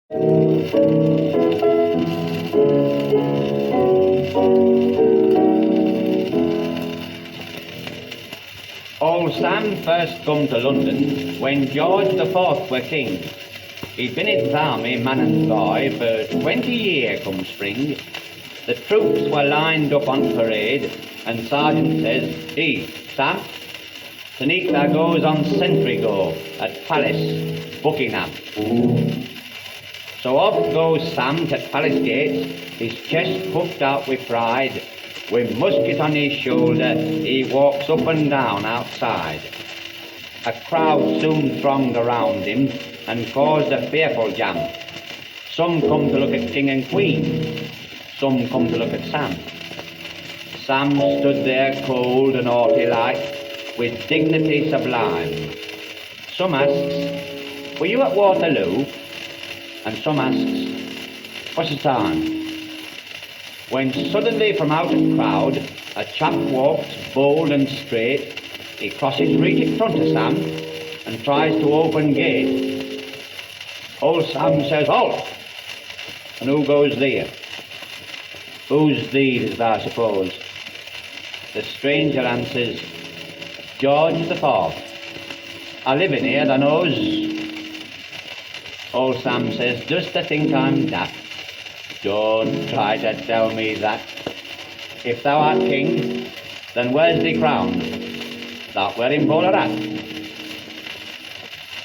Old Sam first come to London when George the Fourth were king. He'd been in his army, man and boy, for 20 years come spring. The troops were lined up on parade, and Sergeant says, "Hey, Sam, tonight there goes on sentry go at Palace, Buckingham." So off goes Sam to Palace gates, his chest puffed out with pride. With musket on his shoulder, he walks up and down outside. A crowd soon thronged around him and caused a fearful jam. Some come to look at King and Queen, some come to look at Sam. Sam stood there cold and haughty like, with dignity sublime. Some asks, "Were you at Waterloo?" And some asks, "What's the time?" When suddenly from out a crowd a chap walks bold and straight. He crosses right in front of Sam and tries to open gate. Old Sam says, "Halt!" And who goes there? "Who's these, I suppose?" The stranger answers, "George the Fourth. I live in here, thou knows." Old Sam says, "Dost thou think I'm daft? Don't try to tell me that. If thou art king, then where's the crown? Thou'rt wearing bowler hat."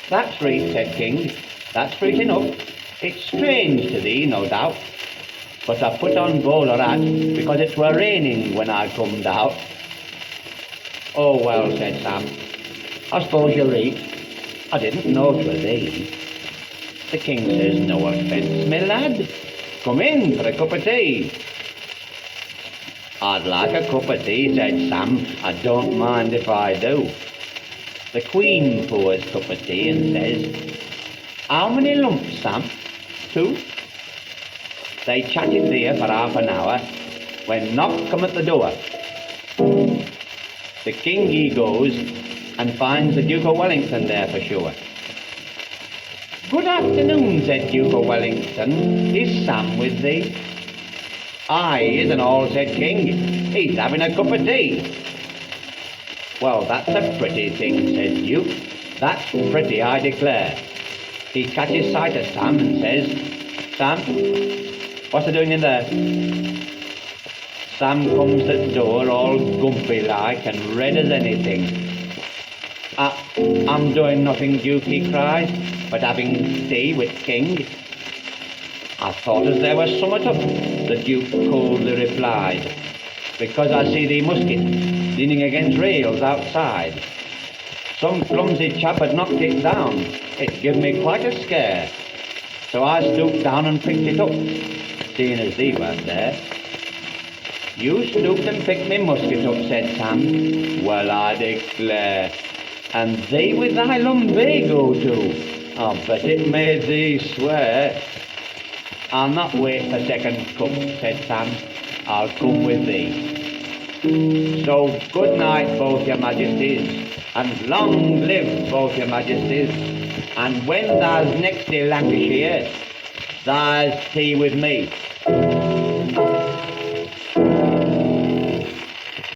"That's right," said King, "that's right enough. It's strange to thee, no doubt, but I put on bowler hat because it were raining when I comed out." "Oh well," said Sam, "I suppose you're right. I didn't know 'twere thee." The King says, "No offence, me lad. Come in for a cup of tea." "I'd like a cup of tea," said Sam. "I don't mind if I do." The Queen pours cup of tea and says, "How many lumps, Sam?" "Two." They chatted there for half an hour when knock come at the door. The King he goes and finds the Duke of Wellington there for sure. "Good afternoon," said Duke of Wellington. "Is Sam with thee?" "Aye, he isn't all," said King. "He's having a cup of tea." "Well, that's a pretty thing," said Duke. "That's pretty, I declare." He catches sight of Sam and says, "Sam, what's he doing in there?" Sam comes at the door all gumpy like and red as anything. I'm doing nothing, Duke," he cries, "but having tea with King." "I thought as there was summat up," the Duke coldly replied, "because I see the musket leaning against rails outside. Some clumsy chap had knocked it down. It gave me quite a scare. So I stooped down and picked it up, seeing as thee weren't there." "You stooped and picked me musket up," said Sam. "Well, I declare. And thee with thy lumbago too. I bet it made thee swear." "I'll not wait for second cup," said Sam. "I'll come with thee. So good night, both your majesties, and long live both your majesties. And when thou's next to Lancashire, tha's tea with me."